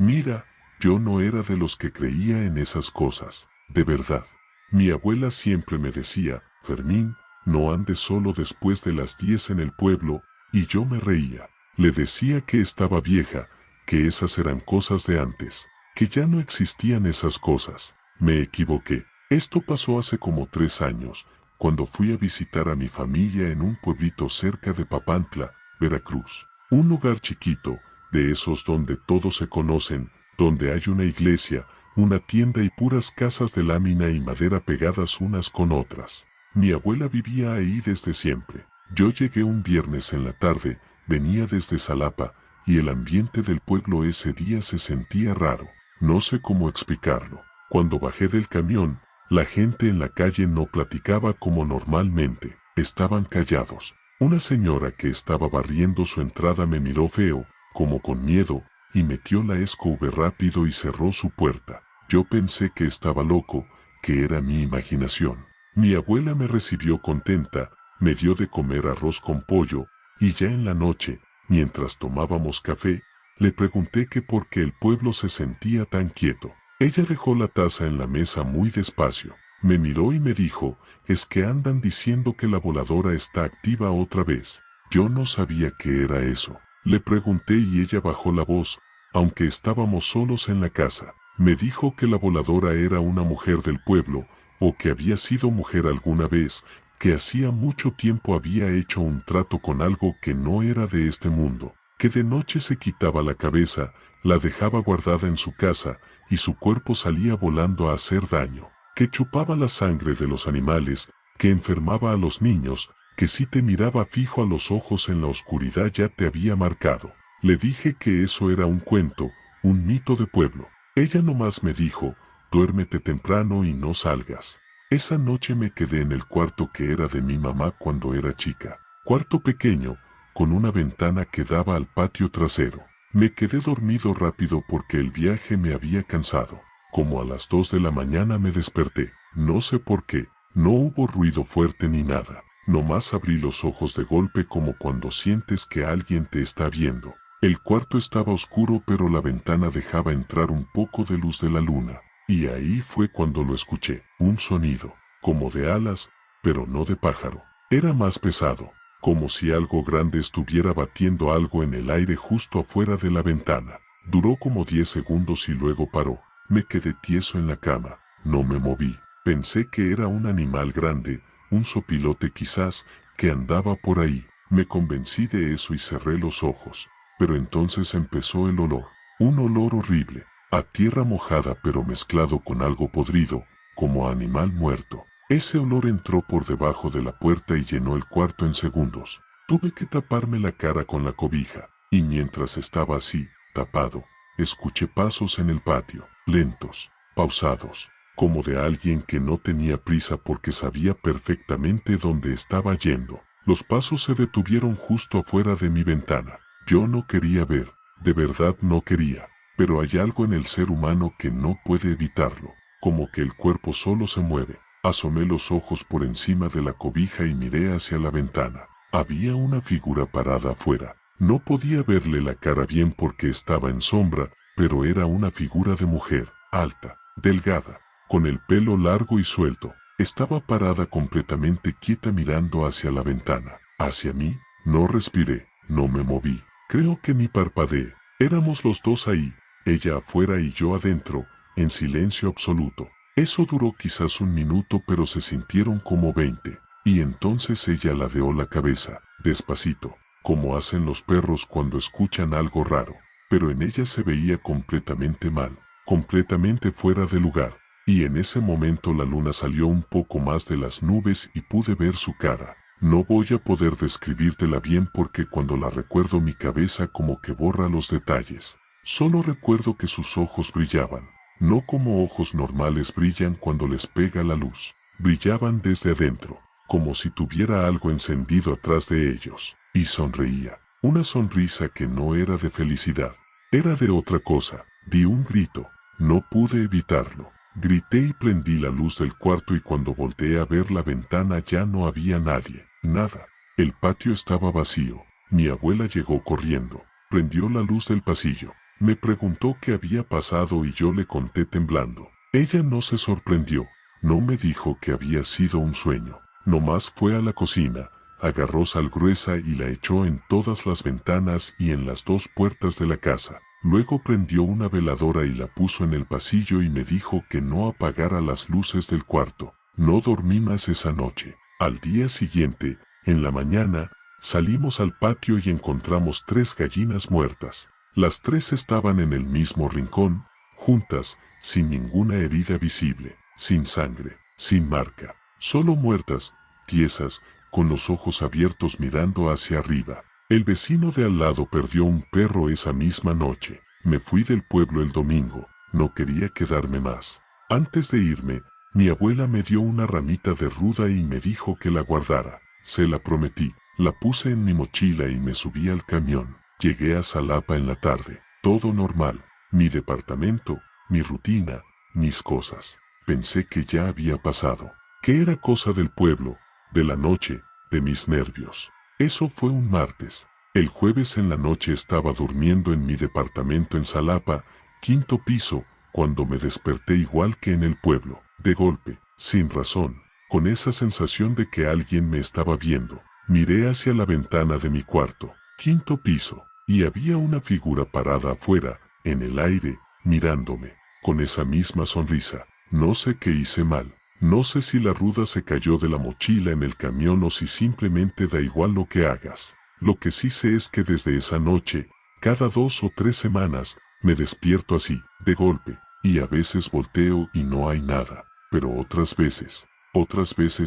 Mira, yo no era de los que creía en esas cosas, de verdad. Mi abuela siempre me decía, Fermín, no andes solo después de las 10 en el pueblo, y yo me reía. Le decía que estaba vieja, que esas eran cosas de antes, que ya no existían esas cosas. Me equivoqué. Esto pasó hace como 3 años, cuando fui a visitar a mi familia en un pueblito cerca de Papantla, Veracruz. Un lugar chiquito, de esos donde todos se conocen, donde hay una iglesia, una tienda y puras casas de lámina y madera pegadas unas con otras. Mi abuela vivía ahí desde siempre. Yo llegué un viernes en la tarde, venía desde Xalapa, y el ambiente del pueblo ese día se sentía raro. No sé cómo explicarlo. Cuando bajé del camión, la gente en la calle no platicaba como normalmente, estaban callados. Una señora que estaba barriendo su entrada me miró feo, como con miedo, y metió la escoba rápido y cerró su puerta. Yo pensé que estaba loco, que era mi imaginación. Mi abuela me recibió contenta, me dio de comer arroz con pollo, y ya en la noche, mientras tomábamos café, le pregunté que por qué el pueblo se sentía tan quieto. Ella dejó la taza en la mesa muy despacio. Me miró y me dijo, es que andan diciendo que la voladora está activa otra vez. Yo no sabía qué era eso. Le pregunté y ella bajó la voz, aunque estábamos solos en la casa. Me dijo que la voladora era una mujer del pueblo, o que había sido mujer alguna vez, que hacía mucho tiempo había hecho un trato con algo que no era de este mundo, que de noche se quitaba la cabeza, la dejaba guardada en su casa, y su cuerpo salía volando a hacer daño, que chupaba la sangre de los animales, que enfermaba a los niños, que si te miraba fijo a los ojos en la oscuridad ya te había marcado. Le dije que eso era un cuento, un mito de pueblo. Ella nomás me dijo, duérmete temprano y no salgas. Esa noche me quedé en el cuarto que era de mi mamá cuando era chica. Cuarto pequeño, con una ventana que daba al patio trasero. Me quedé dormido rápido porque el viaje me había cansado. Como a las 2 de la mañana me desperté. No sé por qué, no hubo ruido fuerte ni nada. Nomás abrí los ojos de golpe como cuando sientes que alguien te está viendo. El cuarto estaba oscuro pero la ventana dejaba entrar un poco de luz de la luna. Y ahí fue cuando lo escuché, un sonido, como de alas, pero no de pájaro. Era más pesado, como si algo grande estuviera batiendo algo en el aire justo afuera de la ventana. Duró como 10 segundos y luego paró. Me quedé tieso en la cama, no me moví. Pensé que era un animal grande, un sopilote quizás, que andaba por ahí. Me convencí de eso y cerré los ojos. Pero entonces empezó el olor, un olor horrible, a tierra mojada pero mezclado con algo podrido, como a animal muerto. Ese olor entró por debajo de la puerta y llenó el cuarto en segundos. Tuve que taparme la cara con la cobija, y mientras estaba así, tapado, escuché pasos en el patio, lentos, pausados, como de alguien que no tenía prisa porque sabía perfectamente dónde estaba yendo. Los pasos se detuvieron justo afuera de mi ventana. Yo no quería ver, de verdad no quería, pero hay algo en el ser humano que no puede evitarlo, como que el cuerpo solo se mueve. Asomé los ojos por encima de la cobija y miré hacia la ventana. Había una figura parada afuera. No podía verle la cara bien porque estaba en sombra, pero era una figura de mujer, alta, delgada, con el pelo largo y suelto. Estaba parada completamente quieta mirando hacia la ventana. Hacia mí, no respiré, no me moví. Creo que ni parpadeé. Éramos los dos ahí, ella afuera y yo adentro, en silencio absoluto. Eso duró quizás un minuto pero se sintieron como 20. Y entonces ella ladeó la cabeza, despacito, como hacen los perros cuando escuchan algo raro. Pero en ella se veía completamente mal, completamente fuera de lugar. Y en ese momento la luna salió un poco más de las nubes y pude ver su cara. No voy a poder describírtela bien porque cuando la recuerdo mi cabeza como que borra los detalles. Solo recuerdo que sus ojos brillaban, no como ojos normales brillan cuando les pega la luz. Brillaban desde adentro, como si tuviera algo encendido atrás de ellos. Y sonreía, una sonrisa que no era de felicidad, era de otra cosa. Di un grito, no pude evitarlo. Grité y prendí la luz del cuarto y cuando volteé a ver la ventana ya no había nadie, nada. El patio estaba vacío. Mi abuela llegó corriendo, prendió la luz del pasillo. Me preguntó qué había pasado y yo le conté temblando. Ella no se sorprendió, no me dijo que había sido un sueño. Nomás fue a la cocina, agarró sal gruesa y la echó en todas las ventanas y en las dos puertas de la casa. Luego prendió una veladora y la puso en el pasillo y me dijo que no apagara las luces del cuarto. No dormí más esa noche. Al día siguiente, en la mañana, salimos al patio y encontramos 3 gallinas muertas. Las 3 estaban en el mismo rincón, juntas, sin ninguna herida visible, sin sangre, sin marca, solo muertas, tiesas, con los ojos abiertos mirando hacia arriba. El vecino de al lado perdió un perro esa misma noche. Me fui del pueblo el domingo, no quería quedarme más. Antes de irme, mi abuela me dio una ramita de ruda y me dijo que la guardara. Se la prometí, la puse en mi mochila y me subí al camión. Llegué a Xalapa en la tarde, todo normal, mi departamento, mi rutina, mis cosas. Pensé que ya había pasado, que era cosa del pueblo, de la noche, de mis nervios. Eso fue un martes. El jueves en la noche estaba durmiendo en mi departamento en Xalapa, 5º piso, cuando me desperté igual que en el pueblo, de golpe, sin razón, con esa sensación de que alguien me estaba viendo. Miré hacia la ventana de mi cuarto, 5º piso, y había una figura parada afuera, en el aire, mirándome, con esa misma sonrisa. No sé qué hice mal. No sé si la ruda se cayó de la mochila en el camión o si simplemente da igual lo que hagas. Lo que sí sé es que desde esa noche, cada 2 o 3 semanas, me despierto así, de golpe, y a veces volteo y no hay nada, pero otras veces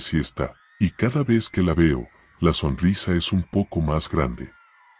sí está, y cada vez que la veo, la sonrisa es un poco más grande.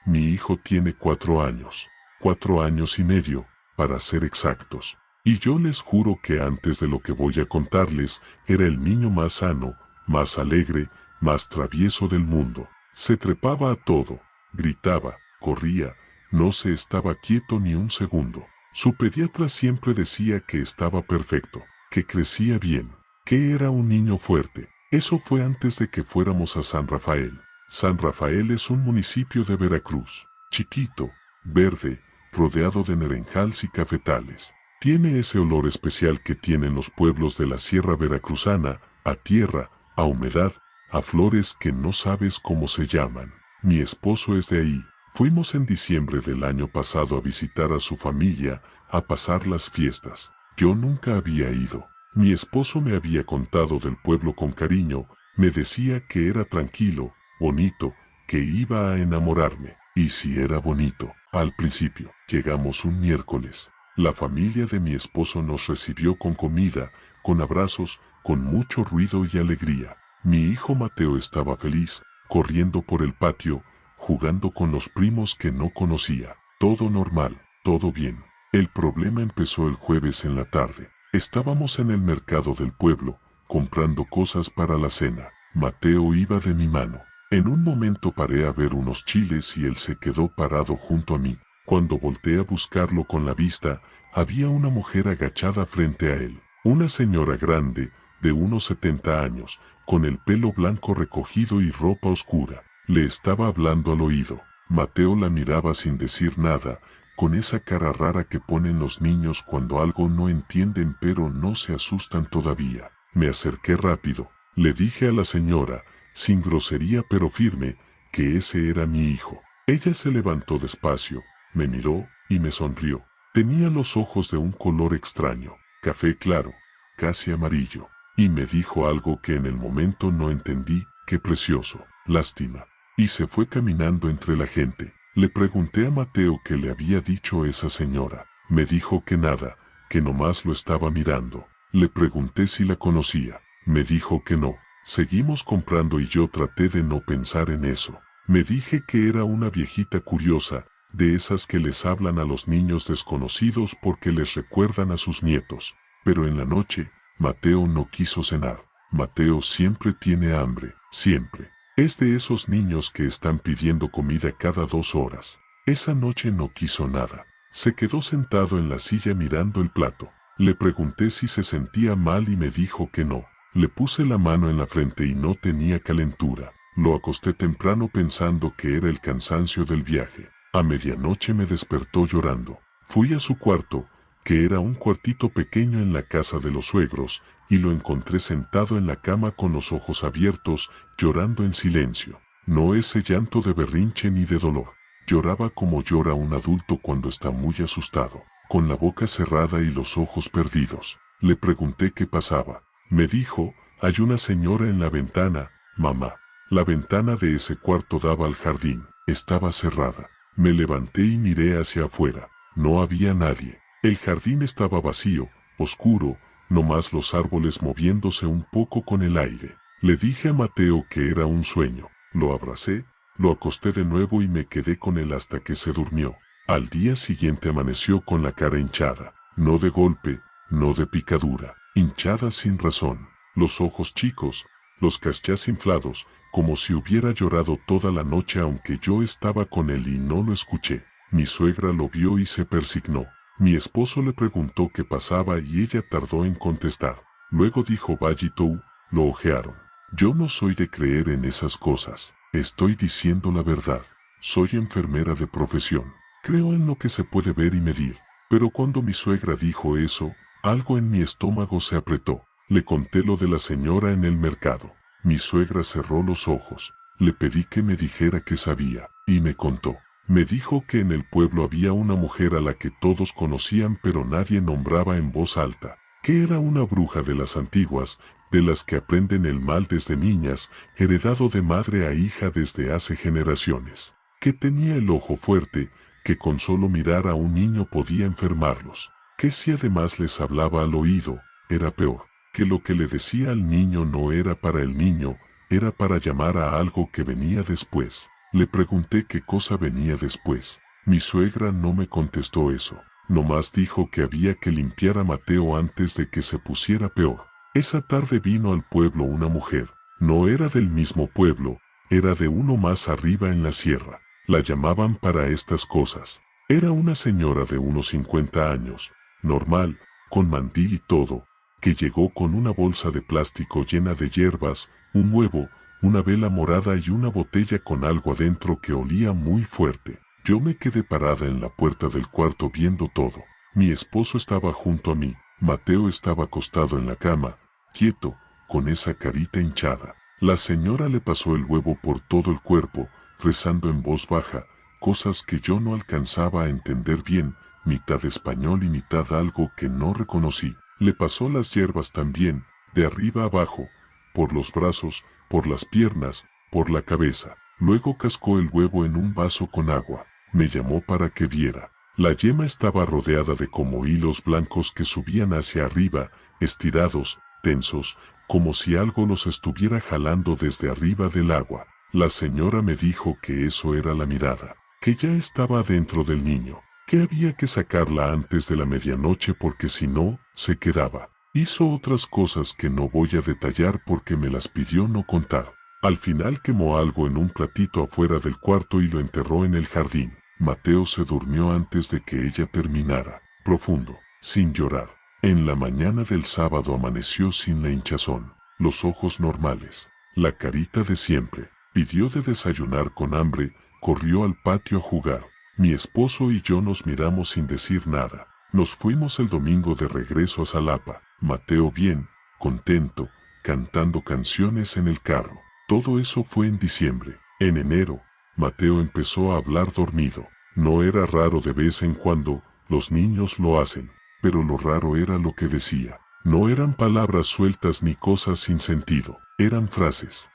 Mi hijo tiene 4 años, 4 años y medio, para ser exactos. Y yo les juro que antes de lo que voy a contarles, era el niño más sano, más alegre, más travieso del mundo. Se trepaba a todo, gritaba, corría, no se estaba quieto ni un segundo. Su pediatra siempre decía que estaba perfecto, que crecía bien, que era un niño fuerte. Eso fue antes de que fuéramos a San Rafael. San Rafael es un municipio de Veracruz, chiquito, verde, rodeado de naranjales y cafetales. Tiene ese olor especial que tienen los pueblos de la sierra veracruzana, a tierra, a humedad, a flores que no sabes cómo se llaman. Mi esposo es de ahí. Fuimos en diciembre del año pasado a visitar a su familia, a pasar las fiestas. Yo nunca había ido. Mi esposo me había contado del pueblo con cariño, me decía que era tranquilo, bonito, que iba a enamorarme. Y si era bonito, al principio. Llegamos un miércoles. La familia de mi esposo nos recibió con comida, con abrazos, con mucho ruido y alegría. Mi hijo Mateo estaba feliz, corriendo por el patio, jugando con los primos que no conocía. Todo normal, todo bien. El problema empezó el jueves en la tarde. Estábamos en el mercado del pueblo, comprando cosas para la cena. Mateo iba de mi mano. En un momento paré a ver unos chiles y él se quedó parado junto a mí. Cuando volteé a buscarlo con la vista, había una mujer agachada frente a él. Una señora grande, de unos 70 años, con el pelo blanco recogido y ropa oscura. Le estaba hablando al oído. Mateo la miraba sin decir nada, con esa cara rara que ponen los niños cuando algo no entienden pero no se asustan todavía. Me acerqué rápido. Le dije a la señora, sin grosería pero firme, que ese era mi hijo. Ella se levantó despacio, me miró y me sonrió. Tenía los ojos de un color extraño, café claro, casi amarillo, y me dijo algo que en el momento no entendí. Qué precioso, lástima. Y se fue caminando entre la gente. Le pregunté a Mateo qué le había dicho esa señora. Me dijo que nada, que nomás lo estaba mirando. Le pregunté si la conocía. Me dijo que no. Seguimos comprando y yo traté de no pensar en eso. Me dije que era una viejita curiosa, de esas que les hablan a los niños desconocidos porque les recuerdan a sus nietos. Pero en la noche, Mateo no quiso cenar. Mateo siempre tiene hambre, siempre. Es de esos niños que están pidiendo comida cada 2 horas. Esa noche no quiso nada. Se quedó sentado en la silla mirando el plato. Le pregunté si se sentía mal y me dijo que no. Le puse la mano en la frente y no tenía calentura. Lo acosté temprano pensando que era el cansancio del viaje. A medianoche me despertó llorando. Fui a su cuarto, que era un cuartito pequeño en la casa de los suegros, y lo encontré sentado en la cama con los ojos abiertos, llorando en silencio. No ese llanto de berrinche ni de dolor. Lloraba como llora un adulto cuando está muy asustado, con la boca cerrada y los ojos perdidos. Le pregunté qué pasaba. Me dijo, hay una señora en la ventana, mamá. La ventana de ese cuarto daba al jardín. Estaba cerrada. Me levanté y miré hacia afuera. No había nadie. El jardín estaba vacío, oscuro, nomás los árboles moviéndose un poco con el aire. Le dije a Mateo que era un sueño. Lo abracé, lo acosté de nuevo y me quedé con él hasta que se durmió. Al día siguiente amaneció con la cara hinchada. No de golpe, no de picadura. Hinchada sin razón. Los ojos chicos, los cachas inflados, como si hubiera llorado toda la noche aunque yo estaba con él y no lo escuché. Mi suegra lo vio y se persignó. Mi esposo le preguntó qué pasaba y ella tardó en contestar. Luego dijo Bajitou, lo ojearon. Yo no soy de creer en esas cosas. Estoy diciendo la verdad. Soy enfermera de profesión. Creo en lo que se puede ver y medir. Pero cuando mi suegra dijo eso, algo en mi estómago se apretó. Le conté lo de la señora en el mercado. Mi suegra cerró los ojos. Le pedí que me dijera qué sabía, y me contó. Me dijo que en el pueblo había una mujer a la que todos conocían pero nadie nombraba en voz alta, que era una bruja de las antiguas, de las que aprenden el mal desde niñas, heredado de madre a hija desde hace generaciones, que tenía el ojo fuerte, que con solo mirar a un niño podía enfermarlos, que si además les hablaba al oído, era peor, que lo que le decía al niño no era para el niño, era para llamar a algo que venía después. Le pregunté qué cosa venía después. Mi suegra no me contestó eso. Nomás dijo que había que limpiar a Mateo antes de que se pusiera peor. Esa tarde vino al pueblo una mujer. No era del mismo pueblo, era de uno más arriba en la sierra. La llamaban para estas cosas. Era una señora de unos 50 años, normal, con mandil y todo, que llegó con una bolsa de plástico llena de hierbas, un huevo, una vela morada y una botella con algo adentro que olía muy fuerte. Yo me quedé parada en la puerta del cuarto viendo todo. Mi esposo estaba junto a mí. Mateo estaba acostado en la cama, quieto, con esa carita hinchada. La señora le pasó el huevo por todo el cuerpo, rezando en voz baja, cosas que yo no alcanzaba a entender bien, mitad español y mitad algo que no reconocí. Le pasó las hierbas también, de arriba abajo, por los brazos, por las piernas, por la cabeza. Luego cascó el huevo en un vaso con agua. Me llamó para que viera. La yema estaba rodeada de como hilos blancos que subían hacia arriba, estirados, tensos, como si algo los estuviera jalando desde arriba del agua. La señora me dijo que eso era la mirada, que ya estaba dentro del niño, que había que sacarla antes de la medianoche porque si no, se quedaba. Hizo otras cosas que no voy a detallar porque me las pidió no contar. Al final quemó algo en un platito afuera del cuarto y lo enterró en el jardín. Mateo se durmió antes de que ella terminara, profundo, sin llorar. En la mañana del sábado amaneció sin la hinchazón, los ojos normales, la carita de siempre. Pidió de desayunar con hambre, corrió al patio a jugar. Mi esposo y yo nos miramos sin decir nada. Nos fuimos el domingo de regreso a Xalapa. Mateo bien, contento, cantando canciones en el carro. Todo eso fue en diciembre. En enero, Mateo empezó a hablar dormido. No era raro de vez en cuando, los niños lo hacen, pero lo raro era lo que decía. No eran palabras sueltas ni cosas sin sentido, eran frases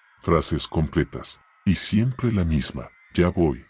completas, y siempre la misma. Ya voy,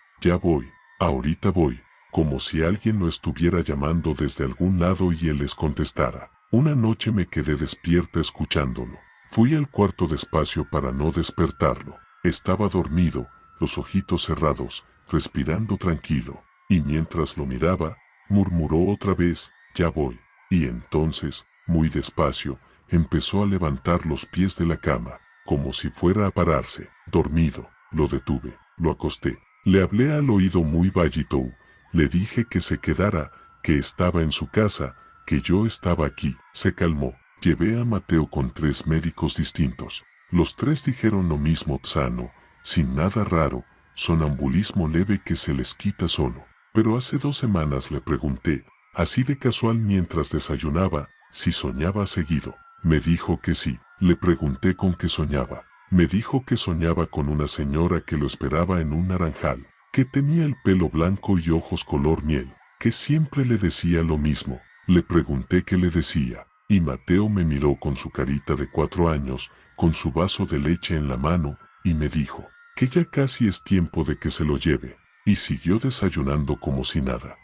ahorita voy, como si alguien lo estuviera llamando desde algún lado y él les contestara. Una noche me quedé despierta escuchándolo. Fui al cuarto despacio para no despertarlo. Estaba dormido, los ojitos cerrados, respirando tranquilo, y mientras lo miraba, murmuró otra vez, ya voy, y entonces, muy despacio, empezó a levantar los pies de la cama, como si fuera a pararse. Dormido, lo detuve, lo acosté, le hablé al oído muy bajito, le dije que se quedara, que estaba en su casa, que yo estaba aquí. Se calmó. Llevé a Mateo con 3 médicos distintos. Los 3 dijeron lo mismo, sano, sin nada raro, sonambulismo leve que se les quita solo. Pero hace 2 semanas le pregunté, así de casual mientras desayunaba, si soñaba seguido. Me dijo que sí. Le pregunté con qué soñaba. Me dijo que soñaba con una señora que lo esperaba en un naranjal, que tenía el pelo blanco y ojos color miel, que siempre le decía lo mismo. Le pregunté qué le decía, y Mateo me miró con su carita de 4 años, con su vaso de leche en la mano, y me dijo que ya casi es tiempo de que se lo lleve, y siguió desayunando como si nada.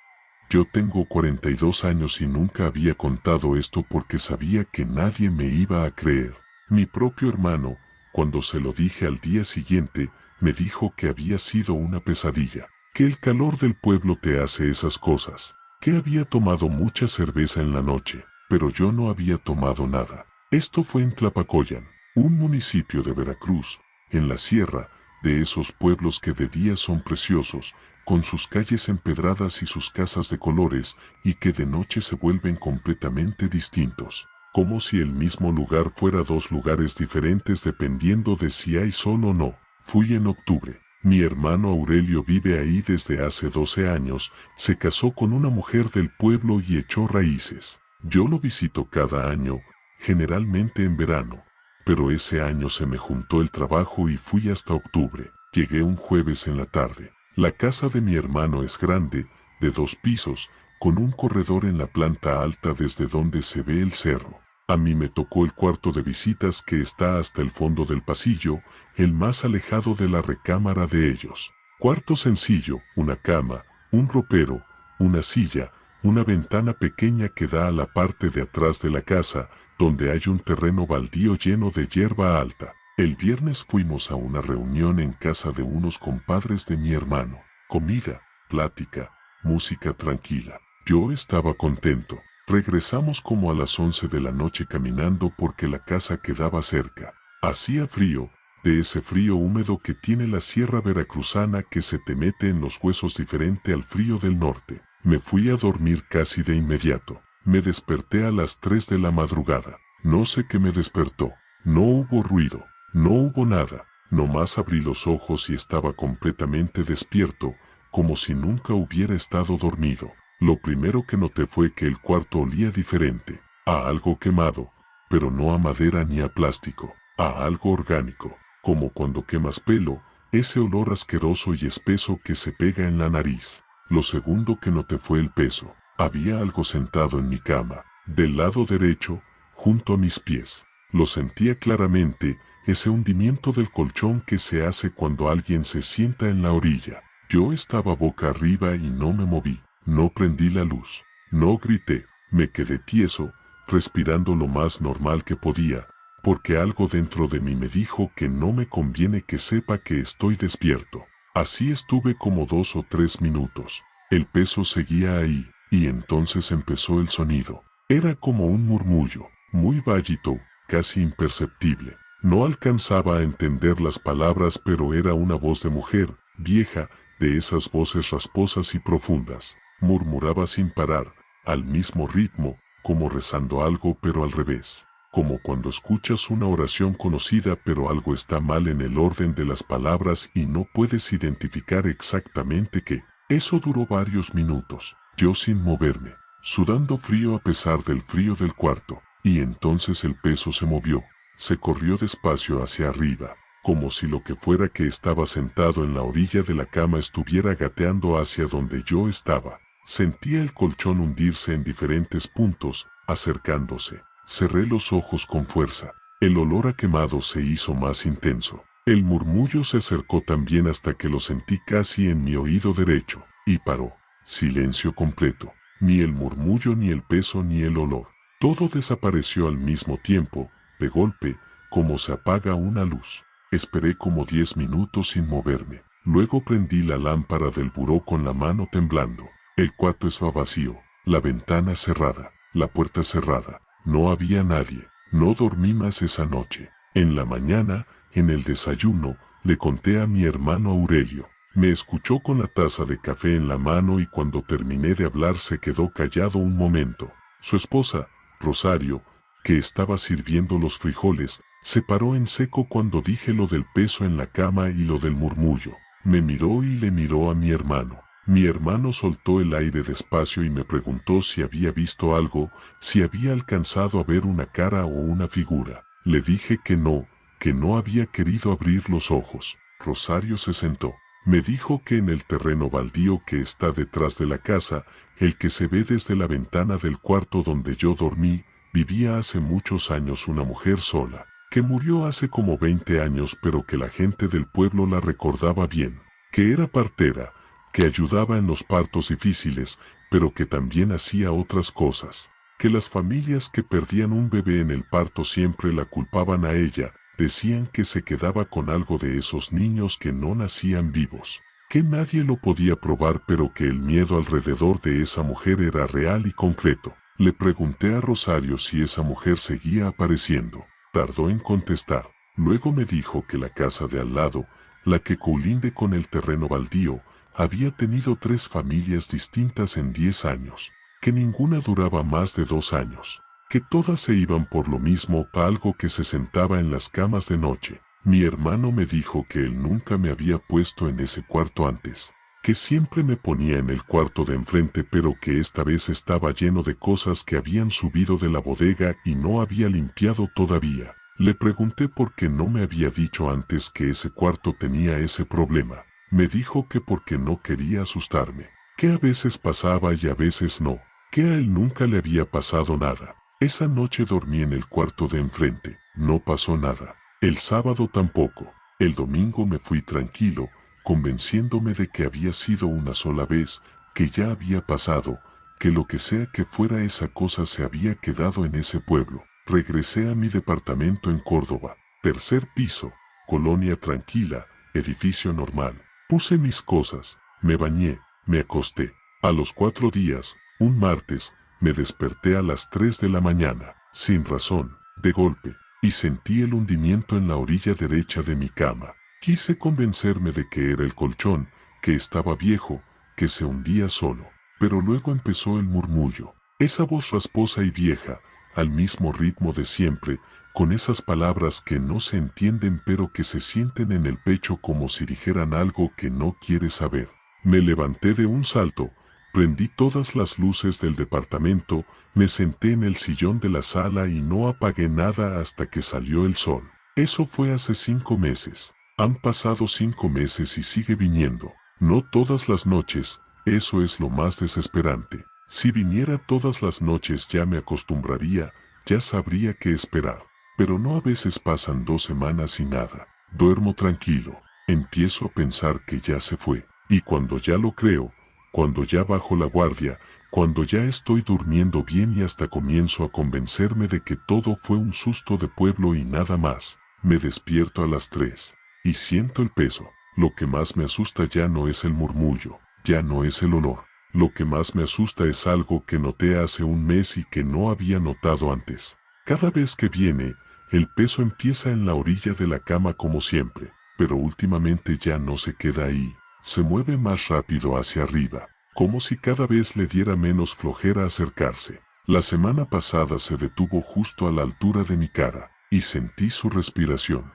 Yo tengo 42 años y nunca había contado esto porque sabía que nadie me iba a creer. Mi propio hermano, cuando se lo dije al día siguiente, me dijo que había sido una pesadilla, que el calor del pueblo te hace esas cosas, que había tomado mucha cerveza en la noche, pero yo no había tomado nada. Esto fue en Tlapacoyan, un municipio de Veracruz, en la sierra, de esos pueblos que de día son preciosos, con sus calles empedradas y sus casas de colores, y que de noche se vuelven completamente distintos, como si el mismo lugar fuera 2 lugares diferentes dependiendo de si hay sol o no. Fui en octubre. Mi hermano Aurelio vive ahí desde hace 12 años, se casó con una mujer del pueblo y echó raíces. Yo lo visito cada año, generalmente en verano, pero ese año se me juntó el trabajo y fui hasta octubre. Llegué un jueves en la tarde. La casa de mi hermano es grande, de 2 pisos, con un corredor en la planta alta desde donde se ve el cerro. A mí me tocó el cuarto de visitas que está hasta el fondo del pasillo, el más alejado de la recámara de ellos. Cuarto sencillo, una cama, un ropero, una silla, una ventana pequeña que da a la parte de atrás de la casa, donde hay un terreno baldío lleno de hierba alta. El viernes fuimos a una reunión en casa de unos compadres de mi hermano. Comida, plática, música tranquila. Yo estaba contento. Regresamos como a las 11 de la noche caminando porque la casa quedaba cerca. Hacía frío, de ese frío húmedo que tiene la sierra veracruzana que se te mete en los huesos diferente al frío del norte. Me fui a dormir casi de inmediato. Me desperté a las 3 de la madrugada. No sé qué me despertó. No hubo ruido. No hubo nada, nomás abrí los ojos y estaba completamente despierto, como si nunca hubiera estado dormido. Lo primero que noté fue que el cuarto olía diferente, a algo quemado, pero no a madera ni a plástico, a algo orgánico, como cuando quemas pelo, ese olor asqueroso y espeso que se pega en la nariz. Lo segundo que noté fue el peso. Había algo sentado en mi cama, del lado derecho, junto a mis pies. Lo sentía claramente, ese hundimiento del colchón que se hace cuando alguien se sienta en la orilla. Yo estaba boca arriba y no me moví, no prendí la luz, no grité, me quedé tieso, respirando lo más normal que podía, porque algo dentro de mí me dijo que no me conviene que sepa que estoy despierto. Así estuve como 2 o 3 minutos. El peso seguía ahí, y entonces empezó el sonido. Era como un murmullo, muy bajito, casi imperceptible. No alcanzaba a entender las palabras, pero era una voz de mujer, vieja, de esas voces rasposas y profundas. Murmuraba sin parar, al mismo ritmo, como rezando algo pero al revés. Como cuando escuchas una oración conocida pero algo está mal en el orden de las palabras y no puedes identificar exactamente qué. Eso duró varios minutos, yo sin moverme, sudando frío a pesar del frío del cuarto, y entonces el peso se movió. Se corrió despacio hacia arriba, como si lo que fuera que estaba sentado en la orilla de la cama estuviera gateando hacia donde yo estaba. Sentía el colchón hundirse en diferentes puntos, acercándose. Cerré los ojos con fuerza. El olor a quemado se hizo más intenso. El murmullo se acercó también hasta que lo sentí casi en mi oído derecho, y paró. Silencio completo. Ni el murmullo, ni el peso, ni el olor. Todo desapareció al mismo tiempo, de golpe, como se apaga una luz. Esperé como 10 minutos sin moverme. Luego prendí la lámpara del buró con la mano temblando. El cuarto estaba vacío, la ventana cerrada, la puerta cerrada. No había nadie. No dormí más esa noche. En la mañana, en el desayuno, le conté a mi hermano Aurelio. Me escuchó con la taza de café en la mano y cuando terminé de hablar se quedó callado un momento. Su esposa, Rosario, que estaba sirviendo los frijoles, se paró en seco cuando dije lo del peso en la cama y lo del murmullo. Me miró y le miró a mi hermano. Mi hermano soltó el aire despacio y me preguntó si había visto algo, si había alcanzado a ver una cara o una figura. Le dije que no había querido abrir los ojos. Rosario se sentó. Me dijo que en el terreno baldío que está detrás de la casa, el que se ve desde la ventana del cuarto donde yo dormí, vivía hace muchos años una mujer sola, que murió hace como 20 años pero que la gente del pueblo la recordaba bien, que era partera, que ayudaba en los partos difíciles, pero que también hacía otras cosas, que las familias que perdían un bebé en el parto siempre la culpaban a ella, decían que se quedaba con algo de esos niños que no nacían vivos, que nadie lo podía probar pero que el miedo alrededor de esa mujer era real y concreto. Le pregunté a Rosario si esa mujer seguía apareciendo. Tardó en contestar. Luego me dijo que la casa de al lado, la que colinde con el terreno baldío, había tenido 3 familias distintas en 10 años, que ninguna duraba más de 2 años, que todas se iban por lo mismo, algo que se sentaba en las camas de noche. Mi hermano me dijo que él nunca me había puesto en ese cuarto antes, que siempre me ponía en el cuarto de enfrente pero que esta vez estaba lleno de cosas que habían subido de la bodega y no había limpiado todavía. Le pregunté por qué no me había dicho antes que ese cuarto tenía ese problema. Me dijo que porque no quería asustarme, que a veces pasaba y a veces no, que a él nunca le había pasado nada. Esa noche dormí en el cuarto de enfrente, no pasó nada. El sábado tampoco. El domingo me fui tranquilo, convenciéndome de que había sido una sola vez, que ya había pasado, que lo que sea que fuera esa cosa se había quedado en ese pueblo. Regresé a mi departamento en Córdoba, 3er piso, colonia tranquila, edificio normal. Puse mis cosas, me bañé, me acosté. A los 4 días, un martes, me desperté a las 3 de la mañana, sin razón, de golpe, y sentí el hundimiento en la orilla derecha de mi cama. Quise convencerme de que era el colchón, que estaba viejo, que se hundía solo. Pero luego empezó el murmullo, esa voz rasposa y vieja, al mismo ritmo de siempre, con esas palabras que no se entienden pero que se sienten en el pecho como si dijeran algo que no quieres saber. Me levanté de un salto, prendí todas las luces del departamento, me senté en el sillón de la sala y no apagué nada hasta que salió el sol. Eso fue hace 5 meses. Han pasado 5 meses y sigue viniendo. No todas las noches, eso es lo más desesperante. Si viniera todas las noches ya me acostumbraría, ya sabría qué esperar. Pero no, a veces pasan 2 semanas y nada. Duermo tranquilo. Empiezo a pensar que ya se fue. Y cuando ya lo creo, cuando ya bajo la guardia, cuando ya estoy durmiendo bien y hasta comienzo a convencerme de que todo fue un susto de pueblo y nada más, me despierto a las 3 y siento el peso. Lo que más me asusta ya no es el murmullo, ya no es el olor. Lo que más me asusta es algo que noté hace un mes y que no había notado antes. Cada vez que viene, el peso empieza en la orilla de la cama como siempre, pero últimamente ya no se queda ahí. Se mueve más rápido hacia arriba, como si cada vez le diera menos flojera acercarse. La semana pasada se detuvo justo a la altura de mi cara, y sentí su respiración.